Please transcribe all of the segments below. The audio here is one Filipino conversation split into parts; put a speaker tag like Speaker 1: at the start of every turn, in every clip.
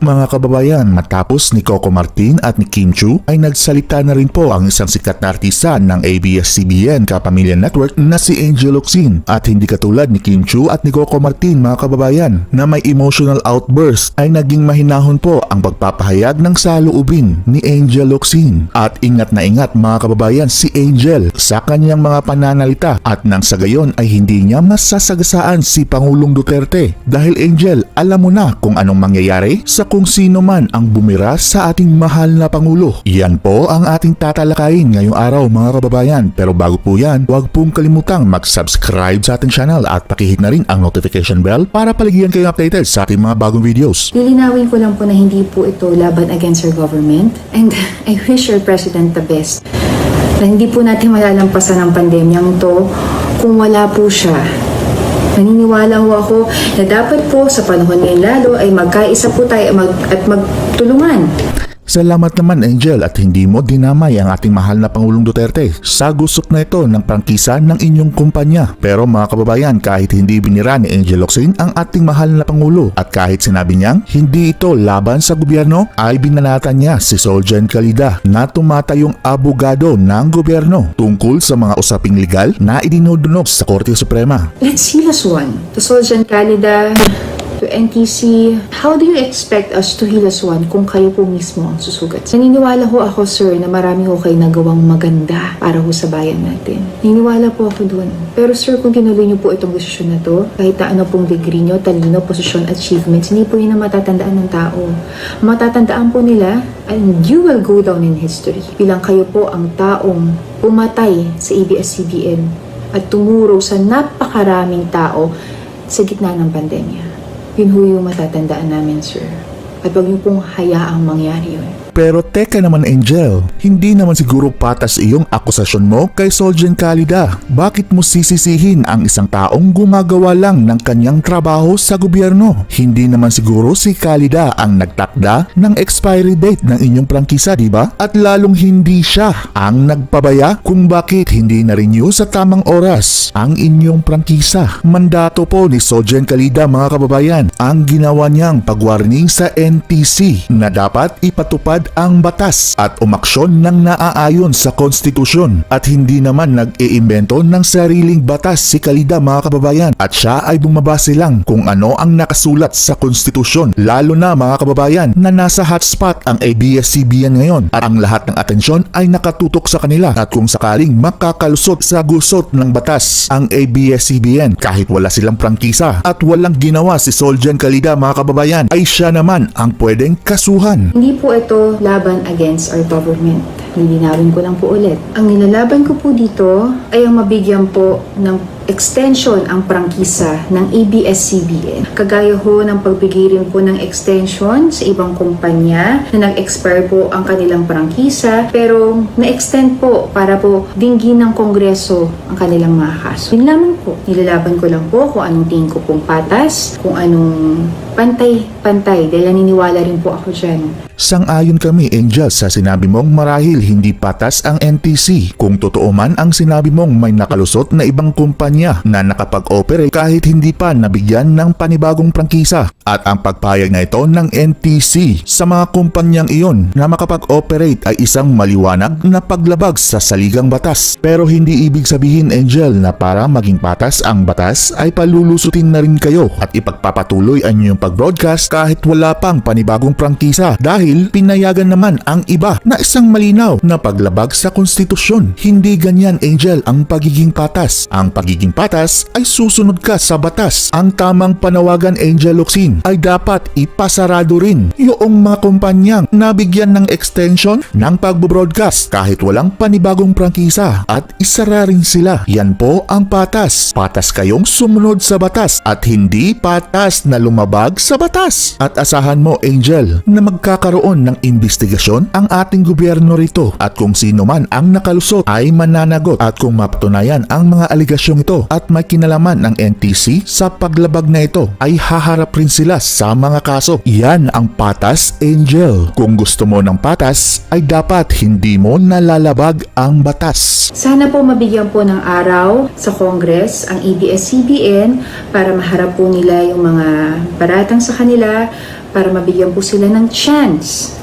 Speaker 1: mga kababayan, matapos ni Coco Martin at ni Kim Chiu ay nagsalita na rin po ang isang sikat na artista ng ABS-CBN Kapamilya Network na si Angel Locsin. At hindi katulad ni Kim Chiu at ni Coco Martin mga kababayan na may emotional outburst, ay naging mahinahon po ang pagpapahayag ng saloobin ni Angel Locsin. At ingat na ingat mga kababayan si Angel sa kanyang mga pananalita at nang sa gayon ay hindi niya masasagasaan si Pangulong Duterte. Dahil Angel, alam mo na kung anong mangyayari sa kung sino man ang bumira sa ating mahal na Pangulo. Yan po ang ating tatalakayin ngayong araw mga kababayan. Pero bago po yan, huwag pong kalimutang mag-subscribe sa ating channel at pakihit na rin ang notification bell para paligyan kayo updated sa ating mga bagong videos.
Speaker 2: Lilinawin ko lang po na hindi po ito laban against our government, and I wish our President the best. Na hindi po natin malalampasan ang pandemyang to kung wala po siya. Naniniwala ho ako na dapat po sa panahon ngayon lalo ay magkaisa po tayo at magtulungan.
Speaker 1: Salamat naman Angel at hindi mo dinamay ang ating mahal na Pangulong Duterte sa gusot na ito ng prangkisa ng inyong kumpanya. Pero mga kababayan, kahit hindi binira ni Angel Locsin ang ating mahal na Pangulo at kahit sinabi niyang hindi ito laban sa gobyerno, ay binalatan niya si Soljan Calida na tumatayong abogado ng gobyerno tungkol sa mga usaping legal na idinudunog sa Korte Suprema.
Speaker 2: Let's heal us one. To Soljan Calida, to NTC, how do you expect us to heal us one kung kayo po mismo ang susugat? Naniniwala ho ako, sir, na marami ho kayo nagawang maganda para ho sa bayan natin. Naniniwala po ako dun. Pero sir, kung tinuloy niyo po itong desisyon na to, kahit na ano pong degree niyo, talino, posisyon, achievements, hindi po yun ang matatandaan ng tao. Matatandaan po nila, and you will go down in history. Bilang kayo po ang taong pumatay sa ABS-CBN at tumuro sa napakaraming tao sa gitna ng pandemya. Yun ho yung matatandaan namin, sir. At huwag niyo pong hayaang mangyari yun.
Speaker 1: Pero teka naman Angel, hindi naman siguro patas iyong akusasyon mo kay Soljan Calida. Bakit mo sisisihin ang isang taong gumagawa lang ng kanyang trabaho sa gobyerno? Hindi naman siguro si Calida ang nagtakda ng expiry date ng inyong prangkisa, di ba? At lalong hindi siya ang nagpabaya kung bakit hindi na-renew sa tamang oras ang inyong prangkisa. Mandato po ni Soljan Calida mga kababayan ang ginawa niyang pag-warning sa NTC na dapat ipatupad ang batas at umaksyon ng naaayon sa konstitusyon, at hindi naman nag-iimbento ng sariling batas si Calida mga kababayan, at siya ay bumabase lang kung ano ang nakasulat sa konstitusyon, lalo na mga kababayan na nasa hotspot ang ABS-CBN ngayon at ang lahat ng atensyon ay nakatutok sa kanila. At kung sakaling makakalusot sa gusot ng batas ang ABS-CBN kahit wala silang prangkisa at walang ginawa si Soljan Calida mga kababayan, ay siya naman ang pwedeng kasuhan.
Speaker 2: Hindi po ito laban against our government. Lilinawin ko lang po ulit. Ang nilalaban ko po dito ay ang mabigyan po ng extension ang prangkisa ng ABS-CBN. Kagaya ho ng pagbigay rin po ng extension sa ibang kumpanya na nag-expire po ang kanilang prangkisa, pero na-extend po para po dinggin ng Kongreso ang kanilang mga kaso. Yun lamang po. Nilalaban ko lang po kung anong tingin ko pong patas, kung anong pantay-pantay, dahil naniniwala rin po ako dyan.
Speaker 1: Sang-ayon kami Angel sa sinabi mong marahil hindi patas ang NTC kung totoo man ang sinabi mong may nakalusot na ibang kumpanya na nakapag-operate kahit hindi pa nabigyan ng panibagong prangkisa, at ang pagpayag na ito ng NTC sa mga kumpanyang iyon na makapag-operate ay isang maliwanag na paglabag sa saligang batas. Pero hindi ibig sabihin Angel na para maging patas ang batas ay palulusutin na rin kayo at ipagpapatuloy ang inyong pag-broadcast kahit wala pang panibagong prangkisa, dahil pinayagan naman ang iba na isang malinaw na paglabag sa konstitusyon. Hindi ganyan Angel ang pagiging patas. Ang pagiging patas ay susunod ka sa batas. Ang tamang panawagan Angel Locsin ay dapat ipasarado rin yung mga kumpanyang nabigyan ng extension ng pag-broadcast kahit walang panibagong prangkisa, at isara rin sila. Yan po ang patas. Patas kayong sumunod sa batas at hindi patas na lumabag sa batas. At asahan mo Angel na magkakaroon ng investigasyon ang ating gobyerno rito, at kung sino man ang nakalusot ay mananagot, at kung mapatunayan ang mga aligasyong ito at may kinalaman ng NTC sa paglabag na ito ay haharap rin sila sila sa mga kaso. Yan ang patas, Angel. Kung gusto mo ng patas, ay dapat hindi mo nalalabag ang batas.
Speaker 2: Sana po mabigyan po ng araw sa Congress ang ABS-CBN para maharap po nila yung mga baratang sa kanila, para mabigyan po sila ng chance.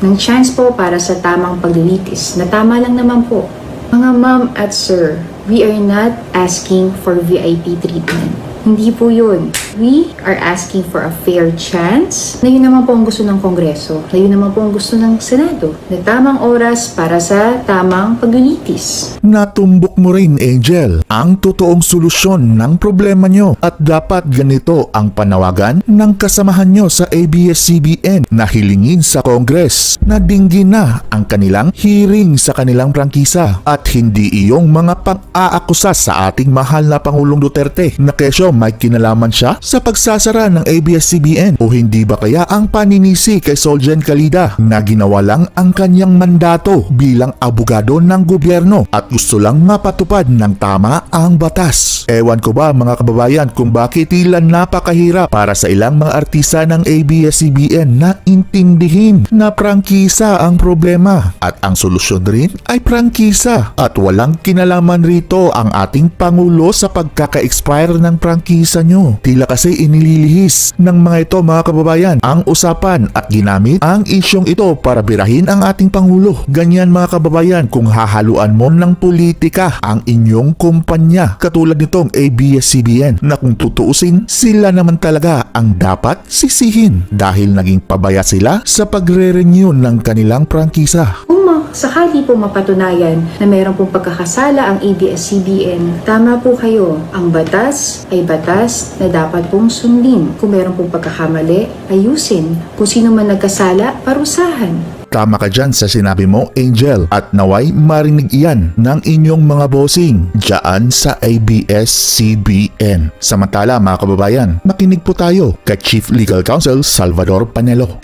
Speaker 2: Ng chance po para sa tamang paglilitis, na tama lang naman po. Mga ma'am at sir, we are not asking for VIP treatment. Hindi po yun. We are asking for a fair chance na yun naman po ang gusto ng Kongreso, na yun naman po ang gusto ng Senado, na tamang oras para sa tamang paglilitis.
Speaker 1: Natumbok mo rin, Angel, ang totoong solusyon ng problema nyo at dapat ganito ang panawagan ng kasamahan nyo sa ABS-CBN na hilingin sa Congress na dinggin na ang kanilang hearing sa kanilang prangkisa at hindi iyong mga pang-aakusa sa ating mahal na Pangulong Duterte na kesyo may kinalaman siya sa pagsasara ng ABS-CBN o hindi ba kaya ang paninisi kay Solgen Calida na ginawa lang ang kanyang mandato bilang abogado ng gobyerno at gusto lang mapatupad ng tama ang batas. Ewan ko ba mga kababayan kung bakit tila napakahirap para sa ilang mga artista ng ABS-CBN na intindihin na prangkisa ang problema at ang solusyon rin ay prangkisa at walang kinalaman rito ang ating Pangulo sa pagkaka-expire ng prangkisa nyo. Tila kasi inililihis ng mga ito mga kababayan ang usapan at ginamit ang isyong ito para birahin ang ating Pangulo. Ganyan mga kababayan kung hahaluan mo ng politika ang inyong kumpanya katulad nitong ABS-CBN na kung tutuusin sila naman talaga ang dapat sisihin dahil naging pabaya sila sa pagre-renew ng kanilang prangkisa.
Speaker 2: Kung sakali po mapatunayan na mayroon pong pagkakasala ang ABS-CBN, tama po kayo. Ang batas ay batas na dapat pong sundin. Kung mayroon pong pagkakamali, ayusin. Kung sino man nagkasala, parusahan.
Speaker 1: Tama ka dyan sa sinabi mo, Angel, at naway marinig iyan ng inyong mga bossing dyan sa ABS-CBN. Samantala mga kababayan, makinig po tayo kay Chief Legal Counsel Salvador Panelo.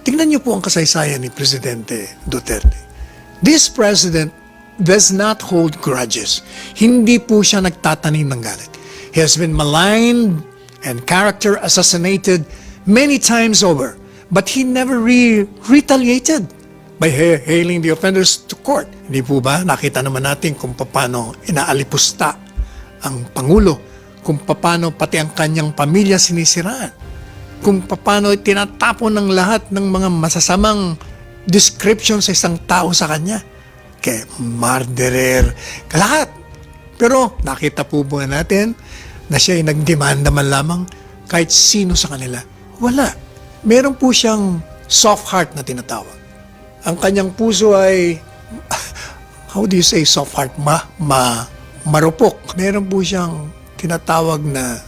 Speaker 3: Tingnan niyo po ang kasaysayan ni Presidente Duterte. This president does not hold grudges. Hindi po siya nagtatanim ng galit. He has been maligned and character assassinated many times over, but he never retaliated by hailing the offenders to court. Hindi po ba? Nakita naman natin kung paano inaalipusta ang Pangulo, kung paano pati ang kanyang pamilya sinisiraan, kung paano tinatapon ng lahat ng mga masasamang description sa isang tao sa kanya. Kay murderer, lahat. Pero nakita po ba natin na siya ay nagdemanda man lamang kahit sino sa kanila? Wala. Meron po siyang soft heart na tinatawag. Ang kanyang puso ay, how do you say soft heart? Marupok. Meron po siyang tinatawag na,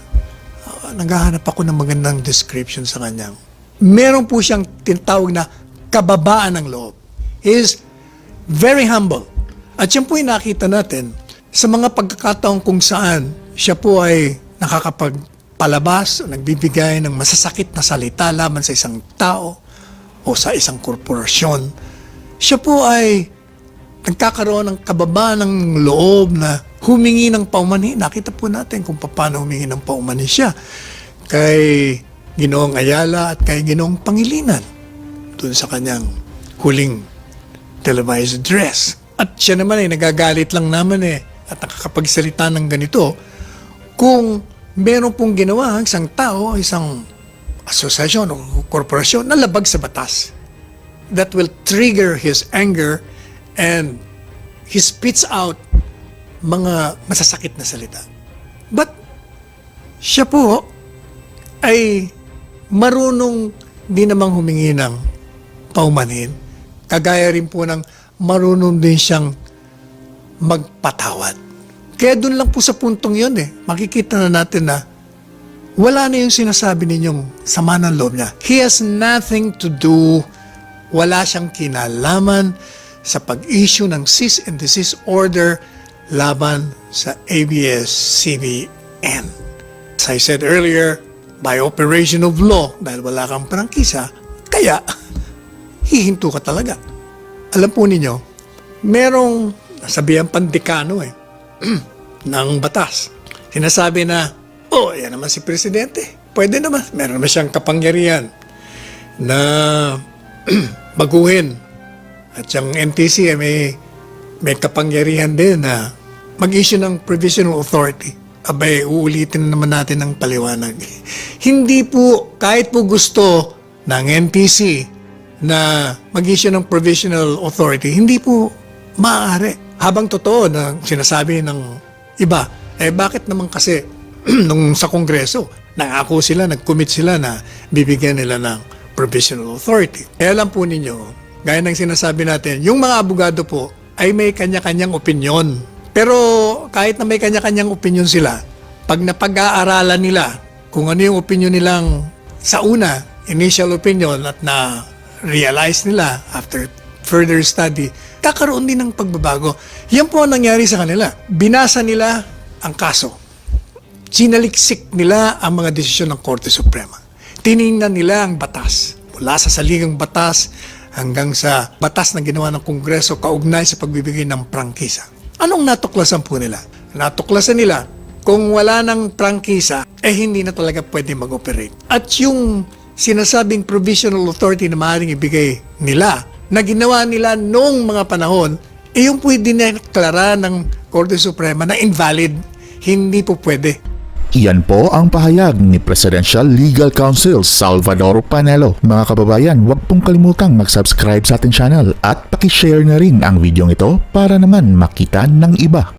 Speaker 3: naghahanap ako ng magandang description sa kanyang. Meron po siyang tinatawag na kababaan ng loob. He is very humble. At yan po yung nakita natin sa mga pagkakataon kung saan siya po ay nakakapagpalabas o nagbibigay ng masasakit na salita laban sa isang tao o sa isang korporasyon. Siya po ay nagkakaroon ng kababaan ng loob na humingi ng paumanhin. Nakita po natin kung paano humingi ng paumanhin siya kay Ginoong Ayala at kay Ginoong Pangilinan doon sa kanyang huling televised address. At siya naman ay nagagalit lang naman at nakakapagsalita ng ganito kung meron pong ginawa ang isang tao, isang asosasyon o korporasyon na labag sa batas. That will trigger his anger and he spits out mga masasakit na salita. But siya po ay marunong din namang humingi ng paumanhin. Kagaya rin po ng marunong din siyang magpatawad. Kaya doon lang po sa puntong yun makikita na natin na wala na yung sinasabi ninyong sama ng loob niya. He has nothing to do, wala siyang kinalaman sa pag-issue ng cease and desist order laban sa ABS-CBN. As I said earlier, by operation of law, dahil wala kang prangkisa, kaya hihinto ka talaga. Alam po ninyo, merong nasabihan pandikano ng batas. Sinasabi na, yan naman si Presidente. pwede naman. Meron naman siyang kapangyarihan na baguhin. At yung NTC may kapangyarihan din na mag-issue ng provisional authority. Abay, uulitin naman natin ang paliwanag. Hindi po, kahit po gusto ng NTC na mag-issue ng provisional authority, hindi po maaari. Habang totoo na sinasabi ng iba, bakit naman kasi nung sa Kongreso, nangako sila, nag-commit sila na bibigyan nila ng provisional authority. Kaya alam po ninyo, gaya ng sinasabi natin, yung mga abogado po ay may kanya-kanyang opinyon. Pero kahit na may kanya-kanyang opinyon sila, pag napag-aaralan nila kung ano yung opinyon nilang sa una, initial opinion, at na-realize nila after further study, kakaroon din ng pagbabago. Yan po ang nangyari sa kanila. Binasa nila ang kaso. Sinaliksik nila ang mga desisyon ng Korte Suprema. Tiningnan nila ang batas. Mula sa saligang batas hanggang sa batas na ginawa ng Kongreso kaugnay sa pagbibigay ng prangkisa. Anong natuklasan po nila? Natuklasan nila, kung wala ng prangkisa, hindi na talaga pwede mag-operate. At yung sinasabing provisional authority na maaaring ibigay nila, na ginawa nila noong mga panahon, yung pwede na deklara ng Korte Suprema na invalid. Hindi po pwede.
Speaker 1: Iyan po ang pahayag ni Presidential Legal Counsel Salvador Panelo. Mga kababayan, huwag pong kalimutang mag-subscribe sa ating channel at pakishare na rin ang video ito para naman makita ng iba.